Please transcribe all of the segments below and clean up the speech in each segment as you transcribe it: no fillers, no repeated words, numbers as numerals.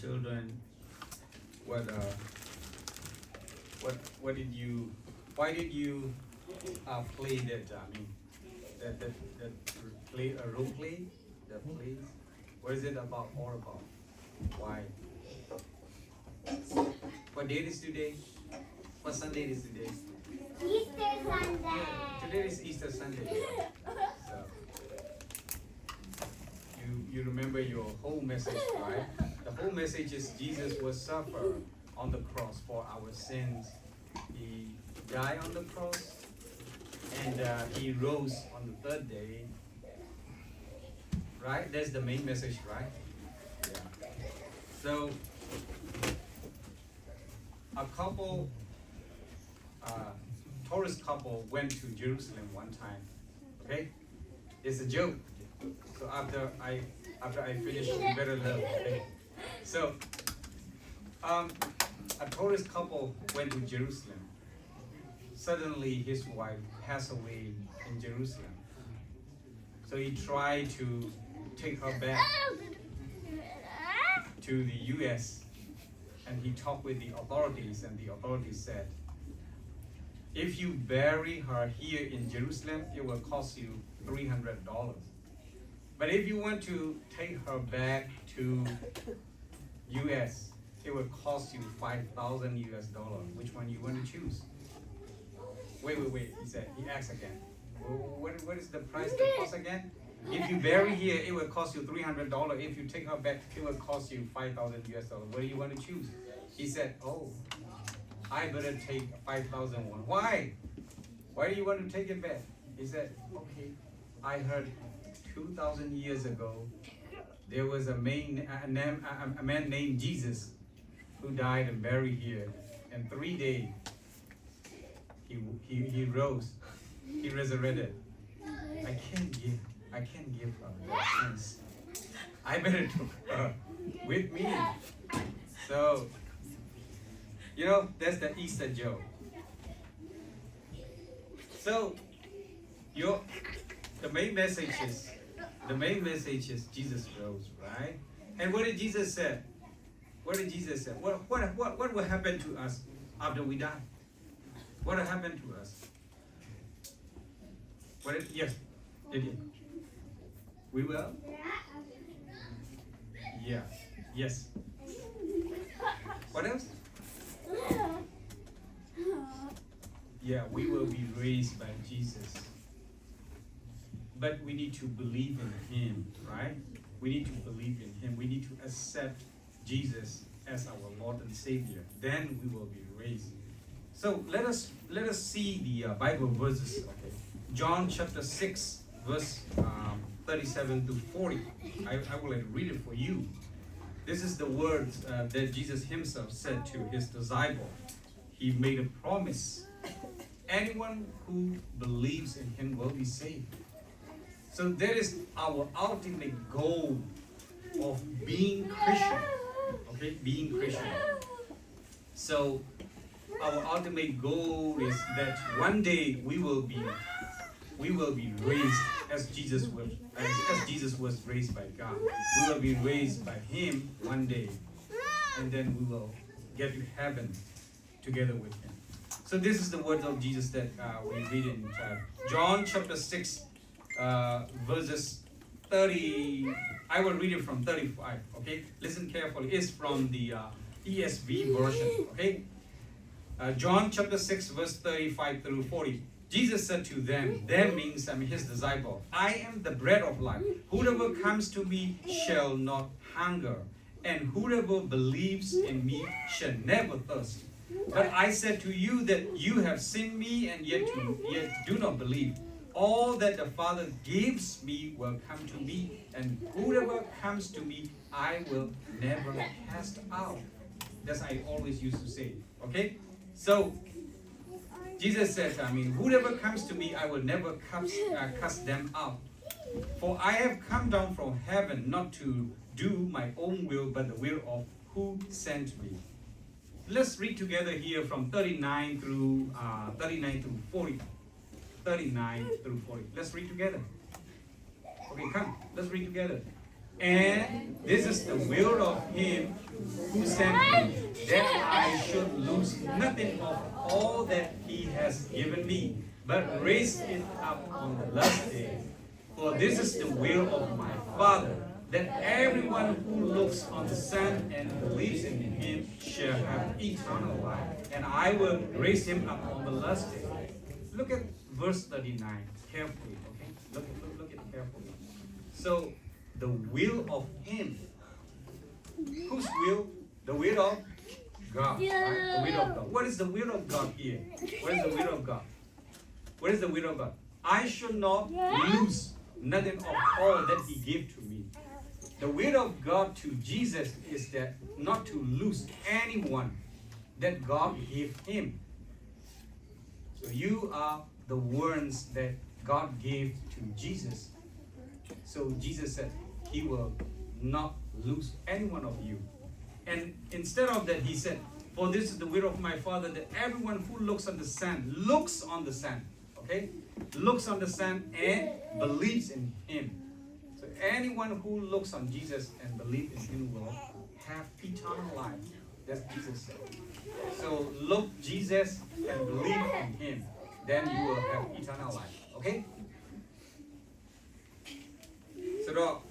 children, what what did you? Why did you play that? I mean, that play a role play, the plays. What is it about? All about? Why? What date is today? What Sunday is today? Easter Sunday. Today is Easter Sunday. So you remember your whole message, right? The whole message is Jesus was suffer on the cross for our sins. He died on the cross, and he rose on the third day. Right? That's the main message, right? Yeah. So a couple, tourist couple went to Jerusalem one time. Okay? It's a joke. So after I finish, you better love. Okay? So a tourist couple went to Jerusalem. Suddenly his wife passed away in Jerusalem. So he tried to take her back to the US, and he talked with the authorities, and the authorities said, if you bury her here in Jerusalem, it will cost you $300. But if you want to take her back to US, it will cost you $5,000 US. Which one you want to choose? Wait. He asked again. What is the price, the cost again? If you bury here, it will cost you $300. If you take her back, it will cost you $5,000 US. What do you want to choose? He said, oh, I better take 5,000 one. Why? Why do you want to take it back? He said, okay, I heard 2,000 years ago, there was a man named Jesus who died and buried here. And 3 days, he rose, he resurrected. I can't give her that chance. I better take her with me. So, that's the Easter joke. So, the main message is Jesus rose, right? And what did Jesus say? What did Jesus say? What will happen to us after we die? What will happen to us? Yes, did he? We will? Yeah. Yes. What else? Yeah, we will be raised by Jesus. But we need to believe in him, right? We need to believe in him. We need to accept Jesus as our Lord and Savior. Then we will be raised. So let us see the Bible verses. Okay. John chapter 6, verse 37 to 40. I will read it for you. This is the words that Jesus himself said to his disciple. He made a promise. Anyone who believes in him will be saved. So that is our ultimate goal of being Christian. Okay, being Christian. So our ultimate goal is that one day we will be raised as Jesus was raised by God. We will be raised by him one day, and then we will get to heaven together with him. So this is the words of Jesus that we read in John chapter 6, verses 30. I will read it from 35. Okay, listen carefully. It's from the ESV version. Okay, John chapter 6, verse 35 through 40. Jesus said to them, that means his disciple, I am the bread of life. Whoever comes to me shall not hunger, and whoever believes in me shall never thirst. But I said to you that you have seen me, and yet do not believe. All that the Father gives me will come to me, and whoever comes to me, I will never cast out. That's I always used to say. Okay? So, Jesus said, whoever comes to me, I will never cast them out. For I have come down from heaven not to do my own will, but the will of who sent me. Let's read together here from 39 through 40. 39 through 40. Let's read together. Okay, come. Let's read together. And this is the will of him who sent me, that I should lose nothing of all that he has given me, but raise it up on the last day. For this is the will of my Father, that everyone who looks on the Son and believes in him shall have eternal life, and I will raise him up on the last day. Look at verse 39 carefully, okay? Look at it carefully. So, the will of him. Whose will? The will of God. Right? The will of God. What is the will of God here? What is the will of God? What is the will of God? I should not lose nothing of all that he gave to me. The will of God to Jesus is that not to lose anyone that God gave him. So you are the ones that God gave to Jesus. So Jesus said he will not lose any one of you. And instead of that, he said, for this is the will of my Father, that everyone who looks on the Son, okay? Looks on the Son and believes in him. So anyone who looks on Jesus and believes in him will have eternal life. That's Jesus said. So look Jesus and believe in him, then you will have eternal life. Okay? So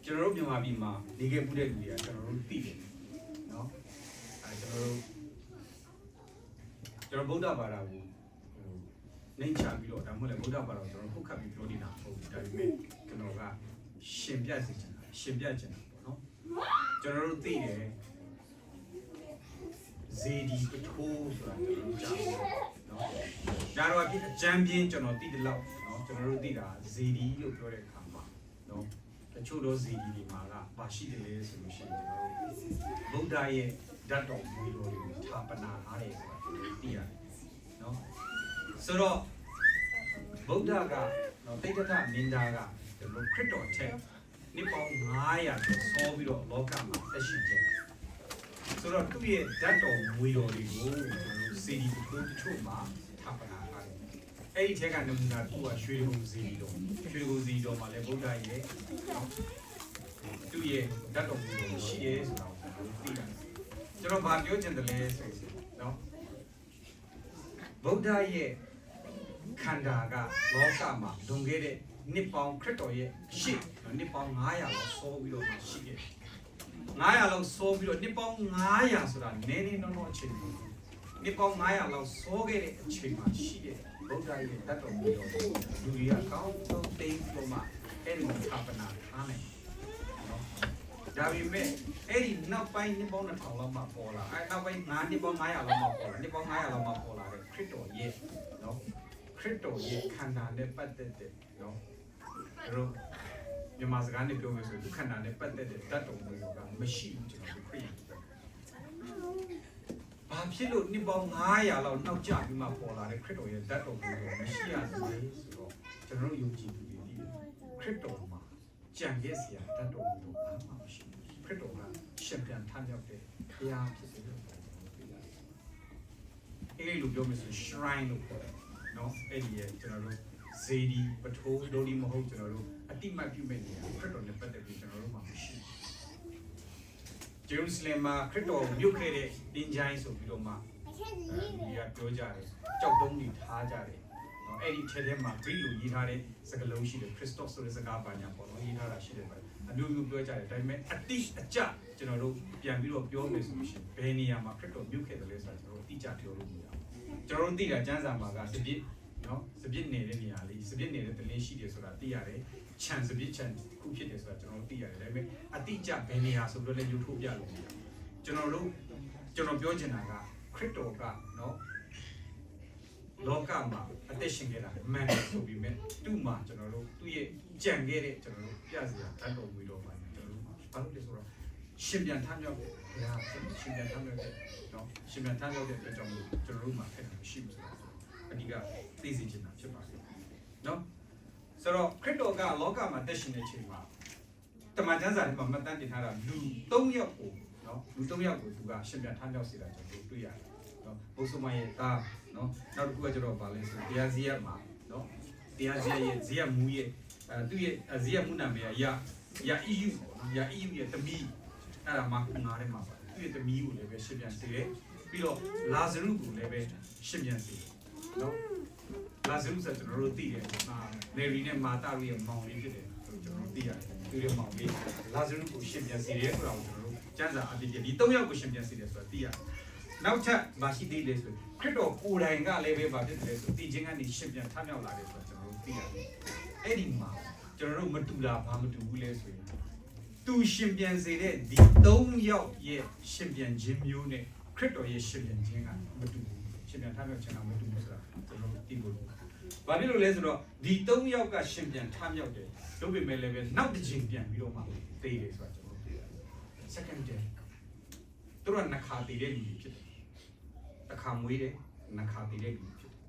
ကျွန်တော်တို့မြန်မာပြည်မှာနေခဲ့မှုတဲ့လူတွေကကျွန်တော်တို့သိတယ်နော်ကျွန်တော်ဗုဒ္ဓဘာသာကိုနှိမ့်ချပြီးတော့ဒါမှမဟုတ်လေဗုဒ္ဓဘာသာကိုကျွန်တော်ဟုတ်ခတ်ပြီးပြောနေတာမဟုတ်ဘူးဒါပေမဲ့ကျွန်တော်ကရှင်ပြစေချင်တာပေါ့နော်ကျွန်တော်တို့သိတယ်ဇေဒီပထိုးဆိုတာကျွန်တော်ကြားတယ်နော်ဒါတော့အကျမ်းပြင်းကျွန်တော်သိတယ်လို့နော်ကျွန်တော်တို့သိတာဇေဒီလို့ပြောတဲ့အခါမှာနော်တချို့သောဇေဒီတွေမှာကဘာရှိတယ်လဲဆိုလို့ရှိရင်ကျွန်တော်တို့ဗုဒ္ဓရဲ့ဓာတ်တော်မူတော်တွေကိုဌာပနာထားတယ်ဆိုတာကျွန်တော်သိရတယ်နော်ဆိုတော့ဗုဒ္ဓကနော်တိဋ္ဌထမင်းသားကကျွန်တော်ခရစ်တော်ထက်နှစ်ပေါင်း900ကျော်ဆောပြီးတော့လောကမှာသက်ရှိတယ်ဆိုတော့သူ့ရဲ့ဓာတ်တော်မူတော်တွေကိုကျွန်တော်တို့ဇေဒီတို့တချို့မှာဌာပနာထားတယ်အဲ့ဒီထက်ကနမူနာသူ့ကရွှေဘုံဇေဒီတော်မှာလည်းဗုဒ္ဓရဲ့သူ့ရဲ့ဓာတ်တော်မူတော်ရှိရဲဆိုတာကိုသိရတယ်ကျွန်တော်ဗာပြောချင်တယ်လဲဆိုရင်နော်ဗုဒ္ဓရဲ့ခန္ဓာကလောကမှာလွန်ခဲ့တဲ့နှစ်ပေါင်းခရစ်တော်ရဲ့ရှေ့နှစ်ပေါင်း900လောက်ဆောပြီးတော့ရှိခဲ့900လောက်ဆောပြီးတော့နှစ်ပေါင်း900ဆိုတာနည်းနည်းတော့အချိန်ပေါ့နှစ်ပေါင်း900လောက်ဆောခဲ့တဲ့အချိန်မှာရှိတဲ့ဗုဒ္ဓရဲ့တတ်တော်မူတော်လူတွေကကောင်းဆုံးသိလို့မှအဲ့ဒီဌာပနာထားနိုင်နော်ဒါပေမဲ့အဲ့ဒီနောက်ပိုင်းနှစ်ပေါင်း2000လောက်မှပေါ်လာအဲ့နောက်ပိုင်းနှစ်ပေါင်း900လောက်မှပေါ်လာနှစ်ပေါင်း900လောက်မှပေါ်လာတဲ့ခရစ်တော်ရဲ့နော်ခရစ်တော်ရဲ့ခန္ဓာနဲ့ပတ်သက်တဲ့နော်တို့မြန်မာစကားနဲ့ပြောမယ်ဆိုရင်ခန္ဓာနဲ့ပတ်သက်တဲ့တတ်တော်မူတော်ကမရှိဘူးကျွန်တော်ခရစ်ယာန်ဘာဖြစ်လို့နှစ်ပေါင်း900လောက်နောက်ကျပြီးမှပေါ်လာတဲ့ခရစ်တော်ရဲ့တတ်တော်မူတော်မရှိရဘူးဆိုတော့ကျွန်တော်တို့ယုံကြည်သူတွေဒီခရစ်တော်မှာကြံခဲ့စရာတတ်တော်မူတော်ဘာမှမရှိဘူးခရစ်တော်ကရှင်ပြန်ထမြောက်တဲ့ဘုရားဖြစ်တယ်လို့ပြောတယ်အဲ့လိုပြောမယ်ဆို shrine လို့ခေါ်တယ်နော်အဲ့ဒီရဲ့ကျွန်တော်တို့ဇေဒီပထိုးတို့ဒီမဟုတ်ကျွန်တော်တို့အတိမတ်ပြုမဲ့နေရာခရစ်တော်နဲ့ပတ်သက်ပြီးကျွန်တော်တို့မှာမရှိဂျေရုဆလင်မှာခရစ်တော်မြုပ်ခဲ့တဲ့တင်းချိုင်းဆိုပြီးတော့မှဒီကပြောကြတယ်ကြောက်တုံးတွေထားကြတယ်နော်အဲ့ဒီထဲမှာဂရိလိုရေးထားတဲ့စကားလုံးရှိတယ်ခရစ်တော်ဆိုတဲ့စကားပါညာပေါ့နော်ရေးထားတာရှိတယ်ပဲအမျိုးမျိုးပြောကြတယ်ဒါပေမဲ့အတိအကျကျွန်တော်တို့ပြန်ပြီးတော့ပြောမယ်ဆိုလို့ရှိရင်ဘယ်နေရာမှာခရစ်တော်မြုပ်ခဲ့တယ်လဲဆိုတာကျွန်တော်တို့အတိအကျပြောလို့မရဘူးကျွန်တော်တို့သိတာကျမ်းစာမှာကစပြစ်နော်စပြစ်နေတဲ့နေရာလေးစပြစ်နေတဲ့တလင်းရှိတယ်ဆိုတာသိရတယ်ခြံစပြစ်ခြံခုဖြစ်တယ်ဆိုတာကျွန်တော်တို့သိရတယ်ဒါပေမဲ့အတိအကျဘယ်နေရာဆိုတော့လည်းယူထုတ်ပြလို့မရဘူးကျွန်တော်ပြောချင်တာကခရစ်တော်ကနော်လောကမှာအသက်ရှင်ခဲ့တာမှန်တယ်ဆိုပြီးမဲ့သူ့မှာကျွန်တော်တို့သူ့ရဲ့ကြံခဲ့တဲ့ကျွန်တော်တို့ပြစရာတတ်တော်မူတော်မှာကျွန်တော်တို့ဘာလို့လဲဆိုတော့ရှင်ပြန်ထမြောက်တဲ့ဘုရားရှင်ပြန်ထမြောက်တဲ့နော်ရှင်ပြန်ထမြောက်တဲ့အတွက်ကြောင့်ကျွန်တော်တို့မှာဖြစ်တာမရှိဘူးဆိုတာအဓိကသိစေချင်တာဖြစ်ပါတယ်နော်ဆိုတော့ခရစ်တော်ကလောကမှာတက်ရှင်တဲ့အချိန်မှာတမန်ကျမ်းစာထဲမှာမှတ်တမ်းတင်ထားတာလူ3ယောက်ကိုနော်လူ3ယောက်ကိုသူကရှင်ပြန်ထမြောက်စေတာကျွန်တော်တို့တွေ့ရတယ်နော်ဘုဆုမရဲ့သားနော်နောက်တစ်ခုကကျတော့ဗာလဲဆိုတရားစီရမှာနော် တရားစရဲ့ဇေယမူရဲ့သူ့ရဲ့ဇေယမူနာမည်ရာEU ရာ EU ရဲ့တမီအဲ့ဒါမှငါထဲမှာပါသူ့ရဲ့တမီကိုလည်းပဲရှင်ပြန်စေတယ်ပြီးတော့လာဇရုကိုလည်းပဲရှင်ပြန်စေတယ်နော်လာဇရုဆိုကျွန်တော်တို့သိတယ်နေရီနဲ့မာတာတို့ရဲ့မောင်လေးဖြစ်တယ်ကျွန်တော်တို့သိရတယ်သူရဲ့မောင်လေးလာဇရုကိုရှင်ပြန်စေတယ်ဆိုတာကိုကျွန်တော်တို့ကျမ်းစာအတိအကျဒီ၃ယောက်ကိုရှင်ပြန်စေတယ်ဆိုတာသိရတယ်နောက်ထပ်မရှိသေးလေဆိုခရစ်တော်ကိုယ်တိုင်ကလည်းပဲဗာဖြစ်တယ်ဆိုတည်ခြင်းကနေရှင်ပြန်ထမြောက်လာတယ်ဆိုတာကျွန်တော်တို့သိရတယ်အဲ့ဒီမှာကျွန်တော်တို့မတူတာဘာမတူဘူးလဲဆိုရင်သူရှင်ပြန်စေတဲ့ဒီ၃ယောက်ရဲ့ရှင်ပြန်ခြင်းမျိုးနဲ့ခရစ်တော်ရဲ့ရှင်ပြန်ခြင်းကမတူဘူးရှင်ပြန်ထမြောက်ခြင်းကမတူဘူးဆိုတာကျွန်တော်တို့သိဖို့လိုဘာဖြစ်လို့လဲဆိုတော့ဒီ၃ယောက်ကရှင်ပြန်ထမြောက်တယ်တို့ပေမဲ့လည်းပဲနောက်တစ်ချိန်ပြန်ပြီးတော့မှသိတယ်ဆိုတာကျွန်တော်တို့သိရတယ် second day သူတို့ကနှခါတည်တဲ့လူတွေဖြစ်တယ်တစ်ခါမွေးတယ်နှခါတည်တဲ့လူတွေဖြစ်တယ်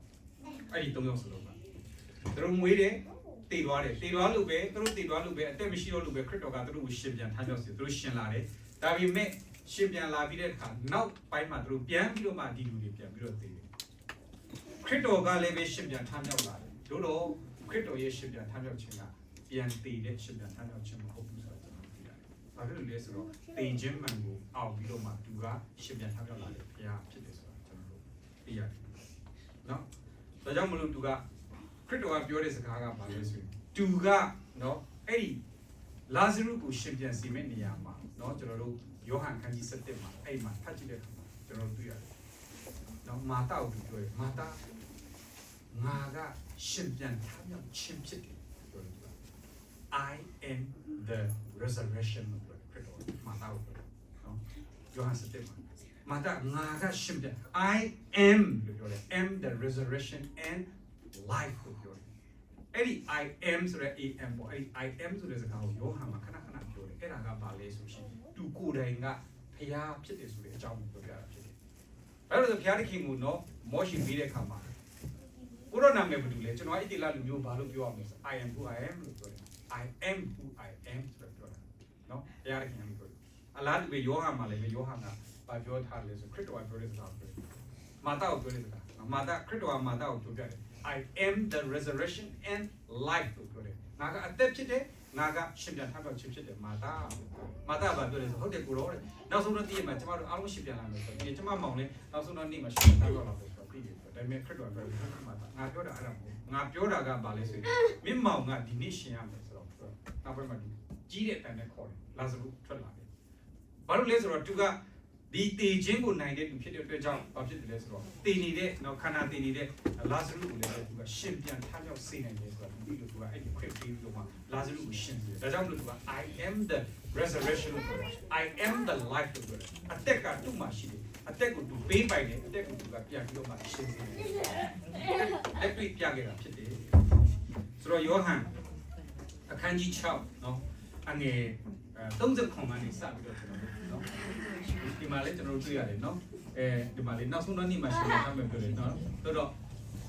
အဲ့ဒီ၃ယောက်စလုံးကသူတို့မွေးတယ်တည်သွားတယ်တည်သွားလို့ပဲသူတို့တည်သွားလို့ပဲအသက်မရှိတော့လို့ပဲခရစ်တော်ကသူတို့ကိုရှင်ပြန်ထမြောက်စေသူတို့ရှင်လာတယ်ဒါပေမဲ့ရှင်ပြန်လာပြီးတဲ့အခါနောက်ပိုင်းမှာသူတို့ပြန်ပြီးတော့မှဒီလူတွေပြန်ပြီးတော့တည်တယ်ခရစ်တော်ကလည်းပဲရှင်ပြန်ထမြောက်လာတယ်တို့တော့ခရစ်တော်ရဲ့ရှင်ပြန်ထမြောက်ခြင်းကပြန်တည်တဲ့ရှင်ပြန်ထမြောက်ခြင်းမဟုတ်ဘူးဆိုတော့ကျွန်တော်သိရတယ်ဘာဖြစ်လို့လဲဆိုတော့တည်ခြင်းမှန်ကိုအောင်ပြီးတော့မှသူကရှင်ပြန်ထမြောက်လာတယ်ဘုရားဖြစ်တယ်ဆိုတော့ကျွန်တော်တို့သိရတယ်နော်ဒါကြောင့်မလို့သူကခရစ်တော်ကပြောတဲ့စကားကဘာလဲဆိုရင်သူကနော်အဲ့ဒီလာဇရုကိုရှင်ပြန်စီမဲ့နေရာမှာနော်ကျွန်တော်တို့ယောဟန်ခန်းကြီး7မှာအဲ့မှာဖတ်ကြည့်တဲ့အခါမှာကျွန်တော်တို့တွေ့ရတယ်နော်မာတာကိုပြောတယ်မာတာငါကရှင်ပြန်ထမြောက်ခြင်းဖြစ်တယ်ပြောတယ်သူက I am the resurrection လို့ပြောတယ်ခရစ်တော်မာတာကိုပြောတယ်နော်ယောဟန်7မှာမာတာငါကရှင်ပြန် I am လို့ပြောတယ် am the resurrection and life ကိုပြောတယ်အဲ့ဒီ I am ဆိုတဲ့ am ပေါ့အဲ့ဒီ I am ဆိုတဲ့စကားကိုယောဟန်မှာခဏခဏပြောတယ်အဲ့ဒါကဘာလဲဆိုရှင်သူကိုယ်တိုင်ကဖျားဖြစ်တယ်ဆိုတဲ့အကြောင်းကိုပြောပြတာဖြစ်တယ်အဲ့လိုဆိုဖျားတဲ့ခင်ကိုနော်မောရှိပြီးတဲ့အခါမှာကိုရောနာမည်ဘာလို့လဲကျွန်တော်အဲ့ဒီလာလူမျိုးဘာလို့ပြောရမလဲဆို I am who I am လို့ပြောတယ် I am who I am ဆိုတော့ပြောတာနော်ဖျားတဲ့ခင်ကပြောတယ်အလားတူပဲယောဟန်မှာလည်းပဲယောဟန်ကဘာပြောထားလဲဆိုခရစ်တော်ကပြောတဲ့စကားကိုမာတာကိုပြောတဲ့စကားမာတာခရစ်တော်ကမာတာကိုပြောပြတယ်I am the resurrection and life လို့ပြောတယ်ငါကအသက်ဖြစ်တယ်ငါကရှင်ပြန်ထမြောက်ခြင်းဖြစ်တယ်မာတာဘာပြောလဲဆိုဟုတ်တယ်ကိုရောတဲ့နောက်ဆုံးတော့တည့်ရမှာကျမတို့အားလုံးရှင်ပြန်လာမယ်ဆိုတော့ကျမမောင်လည်းနောက်ဆုံးတော့နေ့မှာရှင်ပြန်ထမြောက်လာမယ်ဆိုတော့ပြီးပြီဒါပေမဲ့ခရစ်တော်ပြောတယ်မာတာငါပြောတာအဲ့ဒါမဟုတ်ငါပြောတာကဘာလဲဆိုရင်မင်းမောင်ကဒီနေ့ရှင်ရမယ်ဆိုတော့နောက်ပိုင်းမှာကြီးတဲ့အတိုင်းနဲ့ခေါ်တယ်လာဇရုထွက်လာတယ်ဘာလို့လဲဆိုတော့သူကဒီတည်ခြင်းကိုနိုင်တဲ့လူဖြစ်တဲ့အတွက်ကြောင့်ဘာဖြစ်တယ်လဲဆိုတော့တည်နေတဲ့နော်ခန္ဓာတည်နေတဲ့လာဇရုကိုလည်းသူကရှင်ပြန်ထမြောက်စေနိုင်တယ်ဆိုတာဒီလိုသူကအဲ့ဒီခွင့်ပေးပြီးတော့မှလာဇရုကိုရှင်စေတယ်ဒါကြောင့်မလို့သူက I am the resurrection လို့ပြောတယ် I am the life လို့ပြောတယ်အသက်ကသူ့မှာရှိတယ်အသက်ကိုသူပေးပိုင်တယ်အသက်ကိုသူကပြန်ပြီးတော့မှရှင်စေတယ်အဲ့ဒီပြခဲ့တာဖြစ်တယ်ဆိုတော့ယောဟန်အခန်းကြီး6နော်အငယ်30ခွန်ကနေစပြီးတော့ကျွန်တော်တို့နော်ဒီမှာလည်းကျွန်တော်တို့တွေ့ရတယ်နော်ဒီမှာလည်းနောက်ဆုံးတော့နေ့မှာရှင်ထားမယ်ပြောတယ်နော်ဆိုတော့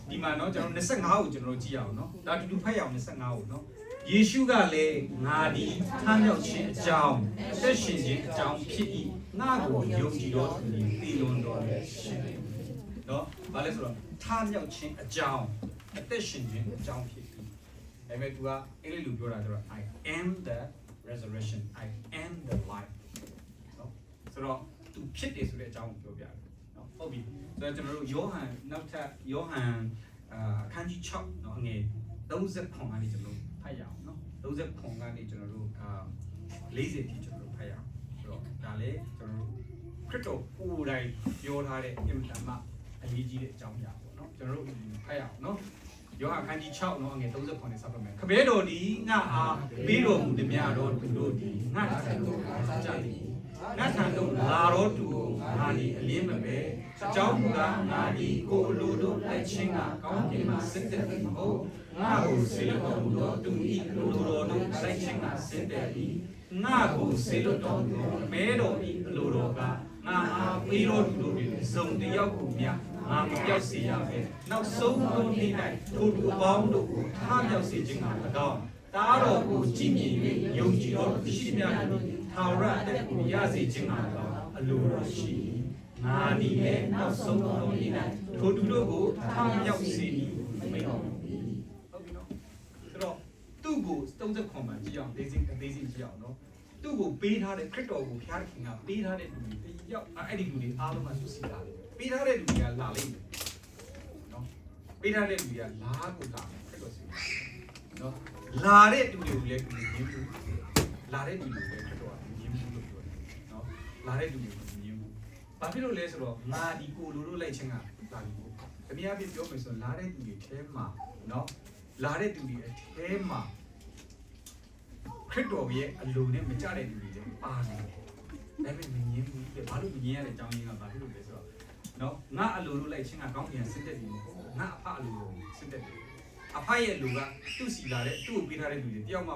ဒီမှာနော်ကျွန်တော်25ကိုကျွန်တော်တို့ကြည့်အောင်နော်ဒါတူတူဖတ်ရအောင်25ကိုနော်ယေရှုကလည်းငါဒီထမ်းမြောက်ခြင်းအကြောင်းအသက်ရှင်ခြင်းအကြောင်းဖြစ်၏ငါကိုယုံကြည်တော်သူသည်တည်လွန်တော်လည်းရှင်နော်ဘာလဲဆိုတော့ထမ်းမြောက်ခြင်းအကြောင်းအသက်ရှင်ခြင်းအကြောင်းဖြစ်၏ဒါပေမဲ့သူကအင်္ဂလိပ်လိုပြောတာဆိုတော့ I am the resurrection I am the life နော်ဆိုတော့သူဖြစ်တယ်ဆိုတဲ့အကြောင်းကိုပြောပြတယ်နော်ဟုတ်ပြီဆိုတော့ကျွန်တော်တို့ယောဟန်နောက်ထပ်ယောဟန်အခန်းကြီး6နော်အငယ်30ခွန်ကနေကျွန်တော်တို့ဖတ်ရအောင်နော်30ခွန်ကနေကျွန်တော်တို့40ထိကျွန်တော်တို့ဖတ်ရအောင်ဆိုတော့ဒါလည်းကျွန်တော်တို့ခရစ်တော်ကိုယ်တိုင်ပြောထားတဲ့အင်တန်မှအရေးကြီးတဲ့အကြောင်းအရာပေါ့နော်ကျွန်တော်တို့ဖတ်ရအောင်နော်ယောဟန်ခန်းကြီး6နော်အငယ်30ခွန်နဲ့စပ်ပါမယ်ခဘဲတော်ဒီငါအားပေးတော်မူသည်များတော်သူတို့ဒီငါထံသို့လာကြသည်ငါထံသို့လာတော်သူငါဒီအလင်းမပဲအကြောင်းကငါဒီကိုအလိုတို့လက်ချင်းကကောင်းကင်မှာစစ်တဲ့မဟုတ်ငါကိုဆေလွတ်တော်မူသောသူဤလိုတော်တို့လက်ချင်းကစစ်တဲ့သည်ငါကိုဆေလွတ်တော်မူသောမဲတော်ဤအလိုတော်ကငါအားပေးတော်သူတို့သည်စုံတယောက်ကိုမြငါမပြောက်စေရမယ်နောက်ဆုံးသောနေ့၌ထိုသူအပေါင်းတို့ကိုထားမြောက်စေခြင်းက၎င်းတားတော်ကိုကြည်မြင်၍ယုံကြည်တော်သူရှိများသည်ထာဝရအသက်ကိုရစေခြင်းက၎င်းအလိုတော်ရှိငါဒီလည်းနောက်ဆုံးသောနေ့၌ထိုသူတို့ကိုထားမြောက်စေမည်မိန့်တော်မူ၏ဟုတ်ပြီနော် 39မှာကြည့်အောင်သေးစိတ်ကြည့်အောင်နော်သူ့ကိုပေးထားတဲ့ခရစ်တော်ကိုဘုရားခင်ကပေးထားတဲ့လူတွေတယောက်အဲ့ဒီလူတွေအားလုံးကသူစီလာတယ်ပေးထားတဲ့လူတွေကလာလိမ့်မယ်နော်ပေးထားတဲ့လူတွေကလာကိုလာမယ်ခရစ်တော်စီနော်လာတဲ့လူတွေကိုလည်းသူမြင်ဘူးလာတဲ့လူတွေလည်းခရစ်တော်ကမြင်ဘူးလို့ပြောတယ်နော်လာတဲ့လူတွေကိုမြင်ဘူးဘာဖြစ်လို့လဲဆိုတော့ငါဒီကိုလိုလိုလိုက်ခြင်းကလာပြီပေါ့တနည်းအားဖြင့်ပြောမယ်ဆိုလာတဲ့လူတွေထဲမှာနော်လာတဲ့လူတွေအထဲမှာခရစ်တော်ရဲ့အလိုနဲ့မကြတဲ့လူတွေလည်းပါတယ်ဒါပေမဲ့မငြင်းဘူးလေဘာလို့မငြင်းရတဲ့အကြောင်းရင်းကဘာဖြစ်လို့လဲဆိုတော့နော်ငါအလိုလိုလိုက်ခြင်းကကောင်းကင်စစ်တက်ပြီမဟုတ်ဘူးငါအဖအလိုလိုစစ်တက်တယ်အဖရဲ့လူကသူ့စီလာတဲ့သူ့ကိုပေးထားတဲ့လူတွေတယောက်မှမ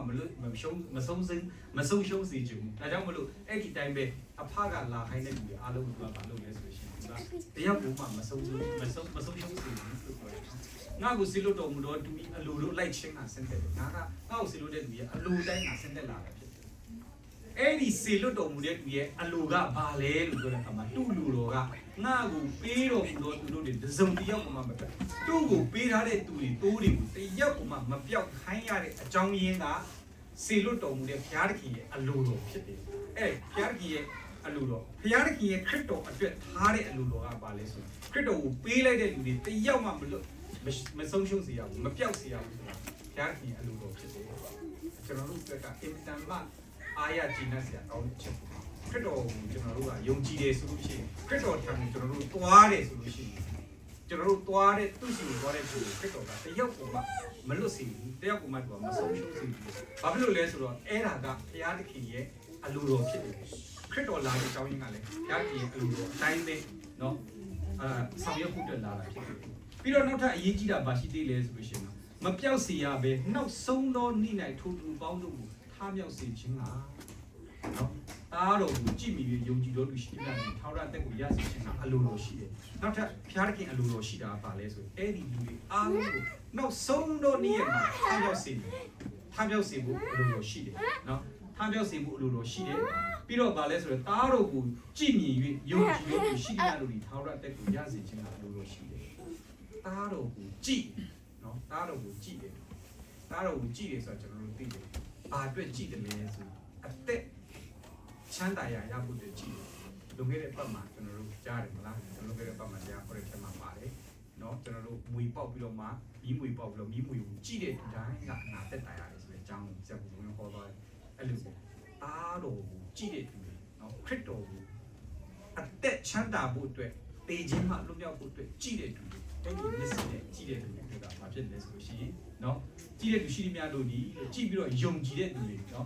ဆုံးရှုံးစေချင်ဘူးဒါကြောင့်မလို့အဲ့ဒီတိုင်းပဲအဖကလာခိုင်းတဲ့လူတွေအားလုံးကဘာလုပ်လဲဆိုလို့ရှိရင်သူကတယောက်ကိုမှမဆုံးရှုံးစေဘူးလို့ပြောတယ်ငါ့ကိုစီလို့တော်မူတော့သူအလိုလိုလိုက်ခြင်းကဆင်းသက်တယ်ငါကငါ့ကိုစီလို့တဲ့လူရဲ့အလိုတိုင်းကဆင်းသက်လာတယ်ဖြစ်တယ်အဲ့ဒီစီလို့တော်မူတဲ့လူရဲ့အလိုကဘာလဲလို့ပြောတဲ့အခါမှာသူ့လူတော်ကငါ့ကိုပေးတော်မူတော့သူတို့တွေတစ်စုံတစ်ယောက်မှမပြတ်သူ့ကိုပေးထားတဲ့သူတွေတိုးတွေကိုတစ်ယောက်မှမပြောက်ခိုင်းရတဲ့အကြောင်းရင်းကစီလို့တော်မူတဲ့ဘုရားသခင်ရဲ့အလိုတော်ဖြစ်တယ်အဲ့ဘုရားသခင်ရဲ့အလိုတော်ဘုရားသခင်ရဲ့ခရစ်တော်အတွက်ထားတဲ့အလိုတော်ကဘာလဲဆိုခရစ်တော်ကိုပေးလိုက်တဲ့လူတွေတစ်ယောက်မှမလွတ်မဆုံးရှုံးစေရဘူးမပြောက်စေရဘူးဆိုတာဘုရားခင်အလိုတော်ဖြစ်တယ်ကျွန်တော်တို့ကအင်တန်မှအားရကြည်နပ်စရာကောင်းတဲ့ချက်ခရစ်တော်ကိုကျွန်တော်တို့ကယုံကြည်တယ်ဆိုလို့ရှိရင်ခရစ်တော်ထံကိုကျွန်တော်တို့သွားတယ်ဆိုလို့ရှိရင်ကျွန်တော်တို့သွားတဲ့သူ့စီကိုသွားတဲ့သူကိုခရစ်တော်ကတယောက်ကိုမှမလွတ်စေဘူးတယောက်ကိုမှသူကမဆုံးရှုံးစေဘူးဘာဖြစ်လို့လဲဆိုတော့အဲ့ဒါကဘုရားသခင်ရဲ့အလိုတော်ဖြစ်တယ်ခရစ်တော်လာတဲ့အကြောင်းရင်းကလည်းဘုရားသခင်ရဲ့အလိုတော်အတိုင်းပဲเนาะဆောင်ရွက်ဖို့အတွက်လာတာဖြစ်တယ်ပြီးတော့နောက်ထပ်အရေးကြီးတာဘာရှိသေးလဲဆိုလို့ရှိရင်မပြောက်စေရပဲနောက်ဆုံးသောနေ့၌ထိုသူပေါင်းတို့ကိုထားမြောက်စေခြင်းကနော်သားတော်ကိုကြည်မြည်ယုံကြည်တော်သူရှိတဲ့ထာဝရတက်ကိုရစေခြင်းကအလိုတော်ရှိတယ်နောက်ထပ်ဘုရားသခင်အလိုတော်ရှိတာကဘာလဲဆိုအဲ့ဒီလူတွေအားလုံးကိုနောက်ဆုံးသောနေ့မှာထားမြောက်စေဖို့အလိုတော်ရှိတယ်နော်ထားမြောက်စေဖို့အလိုတော်ရှိတယ်ပြီးတော့ဗာလဲဆိုတော့သားတော်ကိုကြည်မြည်၍ယုံကြည်တော်သူရှိတဲ့လူတွေထာဝရတက်ကိုရစေခြင်းကအလိုတော်ရှိတယ်သားတော်ကိုကြည်နော်သားတော်ကိုကြည်တယ်သားတော်ကိုကြည်တယ်ဆိုတော့ကျွန်တော်တို့သိတယ်ဘာအတွက်ကြည်တယ်လဲဆိုအသက်ချမ်းသာရဖို့အတွက်ကြည်တယ်လုံခဲ့တဲ့ပတ်မှာကျွန်တော်တို့ကြားတယ်မလားကျွန်တော်တို့ခဲ့တဲ့ပတ်မှာကြားခေါ်တဲ့ချက်မှာပါတယ်နော်ကျွန်တော်တို့မွေပေါက်ပြီးတော့မှမီးမွေပေါက်ပြီးတော့မီးမွေကိုကြည်တဲ့တိုင်းကအနာသက်တာရတယ်ဆိုတဲ့အကြောင်းကိုဆက်ပြီးဝင်ခေါ်သွားတယ်အဲ့လိုသားတော်ကိုကြည်တဲ့သူတွေနော်ခရစ်တော်ကိုအသက်ချမ်းသာဖို့အတွက်တေခြင်းမှလွတ်မြောက်ဖို့အတွက်ကြည်တဲ့သူတွေအဲ့ဒီမျက်စိနဲ့ကြည့်တဲ့လူတွေကဘာဖြစ်လဲဆိုလို့ရှိရင်เนาะကြည့်တဲ့လူရှိသမျှတို့ဒီကြည့်ပြီးတော့ယုံကြည်တဲ့လူတွေเนาะ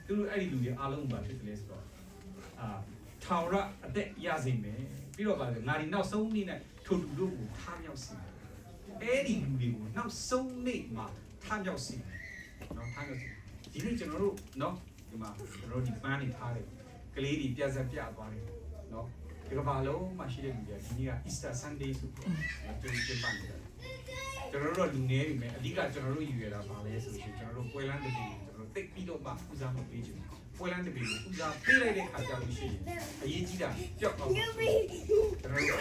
သူတို့အဲ့ဒီလူတွေအားလုံးဘာဖြစ်တယ်လဲဆိုတော့ထာဝရအသက်ရစေမယ်ပြီးတော့ဗာလေငါဒီနောက်ဆုံးနေ့နဲ့ထိုလူတို့ကိုထားမြောက်စေမယ်အဲ့ဒီလူတွေကိုနောက်ဆုံးနေ့မှာထားမြောက်စေမယ်เนาะထားမြောက်စေဒီနေ့ကျွန်တော်တို့เนาะဒီမှာကျွန်တော်တို့ဒီပန်းနေထားတယ်ကလေးတွေပြဆက်ပြသွားတယ်เนาะဒီကဘာလုံးမှာရှိတဲ့လူတွေဒီနေ့က Easter Sunday ဆိုတော့ကျွန်တော်ကျင်းပနေတယ်ကျွန်တော်တို့လူနေပြီမယ်အဓိကကျွန်တော်တို့ယူရတာပါလဲဆိုရှင်ကျွန်တော်တို့ပွဲလန်းတပီကိုကျွန်တော်တို့တိတ်ပြီးတော့မှဦးစားမပေးချင်ဘူးပွဲလန်းတပီကိုဦးစားပေးလိုက်တဲ့ခါကျလို့ရှိရင်အရေးကြီးတာပျောက်သွားမှာကျွန်တော်တို့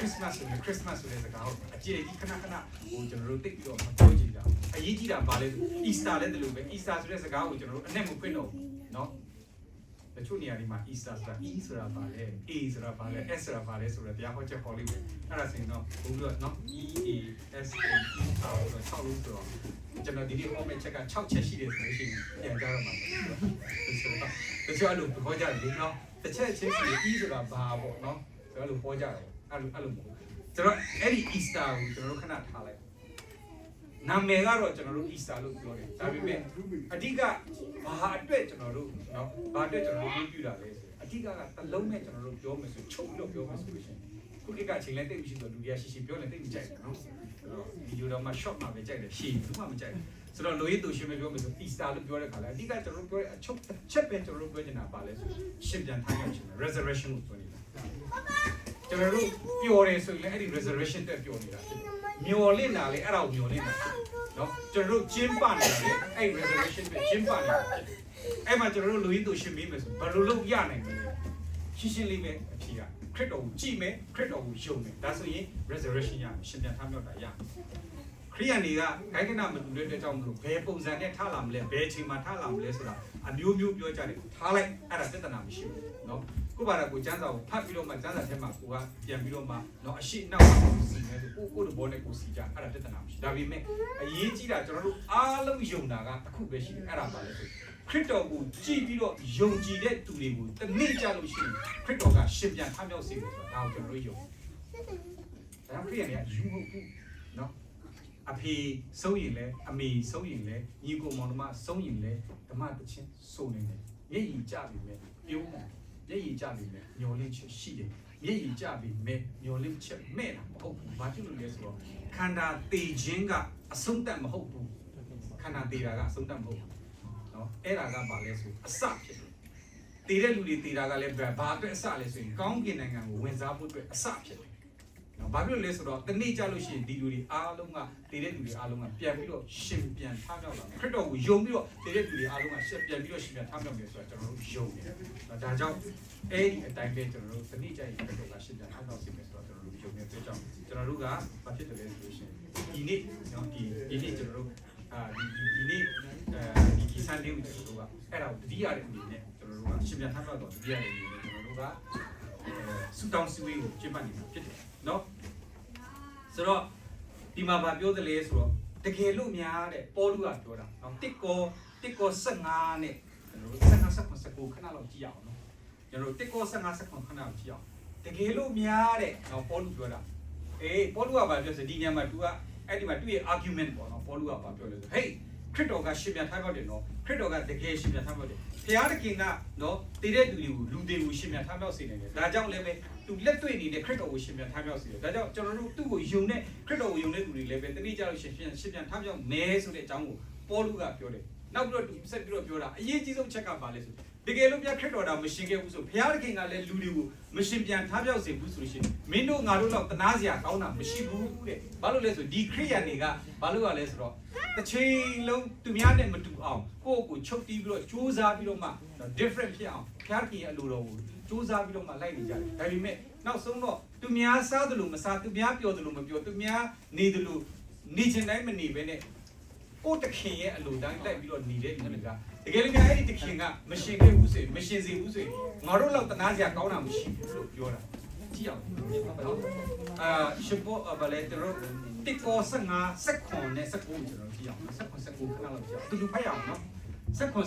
Christmas ဆိုတဲ့စကားကိုအကျေကြီးခဏဟိုကျွန်တော်တို့တိတ်ပြီးတော့မပြောချင်တာအရေးကြီးတာပါလဲဆို Easter လည်းတလို့ပဲ Easter ဆိုတဲ့စကားကိုကျွန်တော်တို့အနဲ့မဖွင့်တော့ဘူးเนาะတချို့နေရာတွေမှာ Easter ဆိုတာ E ဆိုတာပါလဲ A ဆိုတာပါလဲ S ဆိုတာပါလဲဆိုတော့တရားဟောချက်ဟောလိမ့်မယ်အဲ့ဒါဆိုရင်တော့ဘုရားเนาะ E A S A E 6လို့ဆိုတော့ကျွန်တော်ဒီနေ့ဟောမယ့်ချက်က6ချက်ရှိတယ်ဆိုလို့ရှိရင်ပြန်ကြတော့မှာဆိုတော့တချို့အဲ့လိုဟောကြတယ်เนาะတစ်ချက်ချင်းစီ E ဆိုတာဘာပေါ့เนาะဆိုတော့အဲ့လိုဟောကြတယ်အဲ့လိုမဟုတ်ကျွန်တော်အဲ့ဒီ Easter ကိုကျွန်တော်တို့ခဏထားလိုက်နာမည်ကတော့ကျွန်တော်တို့ Easter လို့ပြောတယ်ဒါပေမဲ့အဓိကဘာအတွက်ကျွန်တော်တို့เนาะဘာအတွက်ကျွန်တော်တို့ပြုတာလဲဆိုအဓိကတလုံးနဲ့ကျွန်တော်တို့ပြောမယ်ဆိုချုပ်ပြီးတော့ပြောမယ်ဆိုလို့ရှိရင်ခုခေတ်ကအချိန်လဲတိတ်မရှိတော့လူရရှိပြောလဲတိတ်မကြိုက်ဘူးเนาะဆိုတော့ဗီဒီယိုတော့မှ short မှာပဲကြိုက်တယ်ရှည်ဘူးမှမကြိုက်ဘူးဆိုတော့လိုရည်သူရှင်ပဲပြောမယ်ဆို Easter လို့ပြောတဲ့ခါလဲအဓိကကျွန်တော်တို့ပြောတဲ့အချုပ်ချက်ပဲကျွန်တော်တို့ပြောချင်တာပါလဲဆိုရှင်ပြန်ထားရချင်တယ် resurrection ကိုပြောနေတာကျွန်တော်တို့ပျော်တယ်ဆိုရင်လည်းအဲ့ဒီ resurrection တက်ပျော်နေတာမျော်လင့်တာလေအဲ့ဒါကိုမျော်လင့်တာနော်ကျွန်တော်တို့ကျင်းပနေတာလေအဲ့ resurrection ပဲကျင်းပနေတာအဲ့မှာကျွန်တော်တို့လူရင်းသူရှင်မေးမယ်ဆိုဘယ်လိုလုပ်ရနိုင်မလဲရှင်းရှင်းလေးပဲအဖြေကခရစ်တော်ကိုကြည့်မယ်ခရစ်တော်ကိုယုံမယ်ဒါဆိုရင် resurrection ရမယ်ရှင်ပြန်ထမြောက်တာရမယ်ခ ရိယန်တွေကဂိုင်းကနာမတူတဲ့အကြောင်းမလို့ဘယ်ပုံစံနဲ့ထားလာမလဲဘယ်အချိန်မှာထားလာမလဲဆိုတာအမျိုးမျိုးပြောကြတယ်ထားလိုက်အဲ့ဒါပြဿနာမရှိဘူးเนาะကိုပါရကိုကျန်းစာကိုဖတ်ပြီးတော့မှကျန်းစာထဲမှာကိုကပြန်ပြီးတော့မှเนาะအရှိနောက်ကိုစီနေဆိုကိုတို့ဘောနဲ့ကိုစီကြအဲ့ဒါပြဿနာမရှိဒါပေမဲ့အရေးကြီးတာကျွန်တော်တို့အားလုံးယုံတာကတစ်ခုပဲရှိတယ်အဲ့ဒါပါလဲဆိုခရစ်တော်ကိုကြည်ပြီးတော့ယုံကြည်တဲ့သူတွေကိုတနေ့ကြလို့ရှိရင်ခရစ်တော်ကရှင်ပြန်ထမြောက်စေတယ်ဆိုတာဒါကိုကျွန်တော်တို့ယုံဒါကြောင့်ခရိယန်တွေကယူဖို့ဘူးเนาะအဖေဆုံးရင်လဲအမေဆုံးရင်လဲညီကိုမောင်နှမဆုံးရင်လဲဓမ္မတချင်းစုံနေတယ်မျက်ရည်ကျပြီမဲ့ပြုံးတယ်မျက်ရည်ကျပြီမဲ့ညှော်လင့်ချက်ရှိတယ်မျက်ရည်ကျပြီမဲ့ညှော်လင့်ချက်မဲ့တာမဟုတ်ဘူးဘာဖြစ်လို့လဲဆိုတော့ခန္ဓာတည်ခြင်းကအဆုံးတတ်မဟုတ်ဘူးခန္ဓာတည်တာကအဆုံးတတ်မဟုတ်ဘူးเนาะအဲ့ဒါကဘာလဲဆိုအစဖြစ်တယ်တည်တဲ့လူတွေတည်တာကလည်းဘာအတွက်အစလဲဆိုရင်ကောင်းကင်နိုင်ငံကိုဝင်စားဖို့အတွက်အစဖြစ်တယ်ဘာဖြစ်လို့လဲဆိုတော့တနေ့ကြလို့ရှိရင်ဒီလူတွေအားလုံးကတည်တဲ့လူတွေအားလုံးကပြန်ပြီးတော့ရှင်ပြန်ထမြောက်လာခရစ်တော်ကိုယုံပြီးတော့တည်တဲ့လူတွေအားလုံးကရှင်ပြန်ပြီးတော့ရှင်ပြန်ထမြောက်တယ်ဆိုတာကျွန်တော်တို့ယုံတယ်။ဒါကြောင့်အဲ့ဒီအတိုင်းပဲကျွန်တော်တို့တနေ့ကြရင်ခရစ်တော်ကရှင်ပြန်ထမြောက်စေမယ်ဆိုတော့ကျွန်တော်တို့ယုံနေတဲ့အတွက်ကြောင့်ကျွန်တော်တို့ကဘာဖြစ်တယ်လဲဆိုလို့ရှိရင်ဒီနေ့နော်ဒီနေ့ကျွန်တော်တို့ဒီနေ့ဒီဆန်ဒေးကိုကျွန်တော်တို့ကအဲ့ဒါကိုတတိယတဲ့အနေနဲ့ကျွန်တော်တို့ကရှင်ပြန်ထမြောက်တော့တတိယတဲ့အနေနဲ့ကျွန်တော်တို့ကဆူတောင်းစဝေးကိုကျင့်ပနေတာဖြစ်တယ်နော်ဆိုတော့ဒီမှာဗာပြောတယ်လေဆိုတော့တကယ်လို့များတဲ့ပေါလုကပြောတာနော်တစ်ကော15နဲ့ကျွန်တော်တို့15ခဏလောက်ကြည့်အောင်နော်ကျွန်တော်တို့တစ်ကော15ခဏလောက်ကြည့်အောင်တကယ်လို့များတဲ့နော်ပေါလုပြောတာပေါလုကဗာပြောစဒီညမှာ तू ကအဲ့ဒီမှာသူ့ရဲ့ argument ပေါ့နော်ပေါလုကဗာပြောလို့ဆိုဟေးခရစ်တော်ကရှင်ပြန်ထားပေါက်တယ်နော်ခရစ်တော်ကတကယ်ရှင်ပြန်ထားပေါက်တယ်ဖျားတခင်ကနော်တည်တဲ့သူတွေကိုလူတွေကိုရှင်ပြန်ထားပေါက်စေနိုင်တယ်ဒါကြောင့်လည်းပဲသူလက်တွေ့နေတဲ့ခရစ်တော်ကိုရှင်ပြန်ထားပြောက်စေတယ်ဒါကြောင့်ကျွန်တော်တို့သူ့ကိုယုံတဲ့ခရစ်တော်ကိုယုံတဲ့သူတွေလည်းပဲတတိကြလို့ရှင်ပြန်ထားပြောက်မယ်ဆိုတဲ့အကြောင်းကိုပေါလုကပြောတယ်နောက်ပြီးတော့သူဆက်ပြီးတော့ပြောတာအရေးကြီးဆုံးချက်ကပါလဲဆိုတကယ်လို့ပြခရစ်တော်တာမရှင်ခဲ့ဘူးဆိုဘုရားသခင်ကလည်းလူတွေကိုမရှင်ပြန်ထားပြောက်စေဘူးဆိုလို့ရှိရင်မင်းတို့ငါတို့တော့တနာစရာကောင်းတာမရှိဘူးတဲ့ဘာလို့လဲဆိုဒီခရိယာတွေကဘာလို့ရလဲဆိုတော့တစ်ချိန်လုံးသူများနဲ့မတူအောင်ကိုယ့်ကိုချုပ်တီးပြီးတော့ကြိုးစားပြီးတော့မှ different ဖြစ်အောင်ဘုရားသခင်ရဲ့အလိုတော်ကိုကြိုးစားပြီးတော့မှလိုက်နေကြတယ်ဒါပေမဲ့နောက်ဆုံးတော့သူများစားတယ်လို့မစားသူများပြောတယ်လို့မပြောသူများနေတယ်လို့နေချင်တိုင်းမနေဘဲနဲ့ကိုတခင်ရဲ့အလိုတိုင်းလိုက်ပြီးတော့နေတဲ့လူတွေကတကယ်လို့များအဲ့ဒီတခင်ကမရှင်ခဲ့ဘူးဆိုမရှင်စေဘူးဆိုငါတို့တော့တနာစရာကောင်းတာမရှိဘူးလို့ပြောတာကြည့်အောင်ရှစ်ပေါ်ဗလဲတို့တစ်ကော15စက္ကွန်နဲ့စက္ကူကျွန်တော်ကြည့်အောင်စက္ကွန်ခဏလောက်ကြည့်အောင်သူဖတ်ရအောင်နော်စက္ကွန်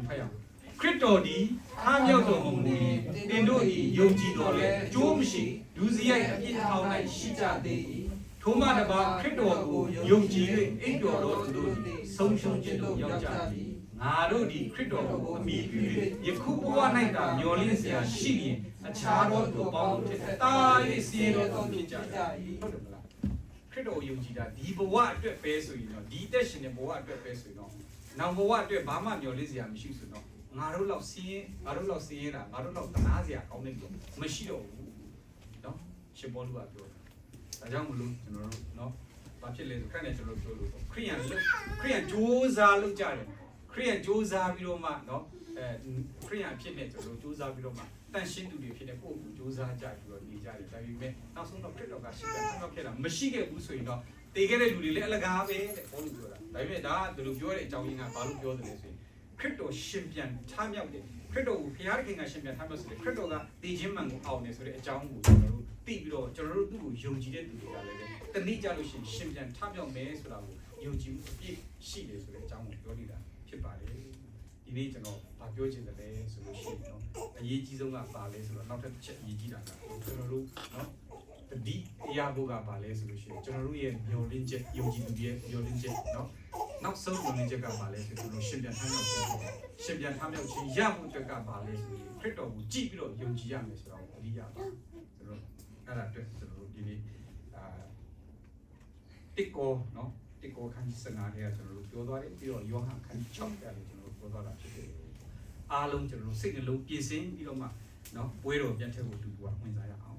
ဖတ်ရအောင်ခရစ်တော်ဒီအားမြောက်တော်မူ၏တင်တို့၏ယုံကြည်တော်လဲအကျိုးမရှိလူစရိုက်အပြစ်ထောင်၌ရှိကြသေး၏ထိုမှတပါခရစ်တော်ကိုယုံကြည်၍အိပ်တော်တော်တို့သည်ဆုံးရှုံးခြင်းတို့ရောက်ကြသည်ငါတို့ဒီခရစ်တော်ကိုအမိပြု၍ယခုဘဝ၌သာမျော်လင့်စရာရှိရင်အခြားသောသူပေါင်းတို့ထက်တာ၍စီးတော်တော်ဖြစ်ကြ၏ဟုတ်တယ်မလားခရစ်တော်ယုံကြည်တာဒီဘဝအတွက်ပဲဆိုရင်တော့ဒီတက်ရှင်တဲ့ဘဝအတွက်ပဲဆိုရင်တော့နောက်ဘဝအတွက်ဘာမှမျော်လင့်စရာမရှိဆိုတော့ငါတို့လောက်စီးရင်ငါတို့လောက်စီးရင်ငါတို့လောက်တနာစရာကောင်းတဲ့လူမရှိတော့ဘူးเนาะရှင်ဘောလူကပြောတာဒါကြောင့်မလို့ကျွန်တော်တို့เนาะဘာဖြစ်လဲဆိုခရစ်နဲ့ကျွန်တော်တို့ပြောလို့ခရိယန်ကြိုးစားလုပ်ကြတယ်ခရိယန်ကြိုးစားပြီးတော့မှเนาะခရိယန်အဖြစ်နဲ့ကျွန်တော်တို့ကြိုးစားပြီးတော့မှတန်ရှင်းသူတွေဖြစ်တဲ့ကိုယ့်ကိုကြိုးစားကြပြီးတော့နေကြတယ်ဒါပေမဲ့နောက်ဆုံးတော့ခရစ်တော်ကရှိတယ်ဆက်တော့ခဲ့တာမရှိခဲ့ဘူးဆိုရင်တော့တည်ခဲ့တဲ့လူတွေလည်းအလကားပဲတဲ့ဘောလူပြောတာဒါပေမဲ့ဒါကဒီလိုပြောတဲ့အကြောင်းရင်းကဘာလို့ပြောတယ်လဲဆိုရင်ခရစ်တော်ရှင်ပြန်ထားမြောက်တယ်ခရစ်တော်ကိုဘုရားသခင်ကရှင်ပြန်ထားမြောက်ဆိုတယ်ခရစ်တော်ကတည်ခြင်းမှန်ကိုအောင်တယ်ဆိုတဲ့အကြောင်းကိုကျွန်တော်တို့သိပြီးတော့ကျွန်တော်တို့သူ့ကိုယုံကြည်တဲ့သူတွေကလည်းတနည်းကြလို့ရှင်ပြန်ထားမြောက်မယ်ဆိုတာကိုယုံကြည်မှုအပြည့်ရှိတယ်ဆိုတဲ့အကြောင်းကိုပြောနေတာဖြစ်ပါတယ်ဒီနေ့ကျွန်တော်ဗာပြောချင်တယ်လဲဆိုလို့ရှိရင်တော့အရေးကြီးဆုံးကပါလဲဆိုတော့နောက်ထပ်တစ်ချက်အရေးကြီးတာကကျွန်တော်တို့เนาะတတိတရားဘုရားပါလဲဆိုလို့ရှိရင်ကျွန်တော်တို့ရဲ့မျှော်လင့်ချက်ယုံကြည်သူရဲ့မျှော်လင့်ချက်เนาะနောက်ဆုံးမျှော်လင့်ချက်ကပါလဲဆိုတော့ရှင်ပြန်ထားမြောက်ခြင်းရှင်ပြန်ထားမြောက်ခြင်းရမှုအတွက်ကပါလဲဆိုရင်ခရစ်တော်ကိုကြည့်ပြီးတော့ယုံကြည်ရမယ်ဆိုတော့အရိယာပါဆိုတော့အဲ့ဒါအတွက်ကျွန်တော်တို့ဒီနေ့တစ်ကောเนาะတစ်ကောခန်းကြီး15ထဲကကျွန်တော်တို့ပြောသွားတယ်ပြီးတော့ယောဟန်ခန်းကြီး6ထဲလည်းကျွန်တော်တို့ပြောသွားတာဖြစ်တယ်အားလုံးကျွန်တော်တို့စိတ်နှလုံးပြင်ဆင်ပြီးတော့မှเนาะပွဲတော်ပြန်ထက်ကိုတူတူဝင်စားရအောင်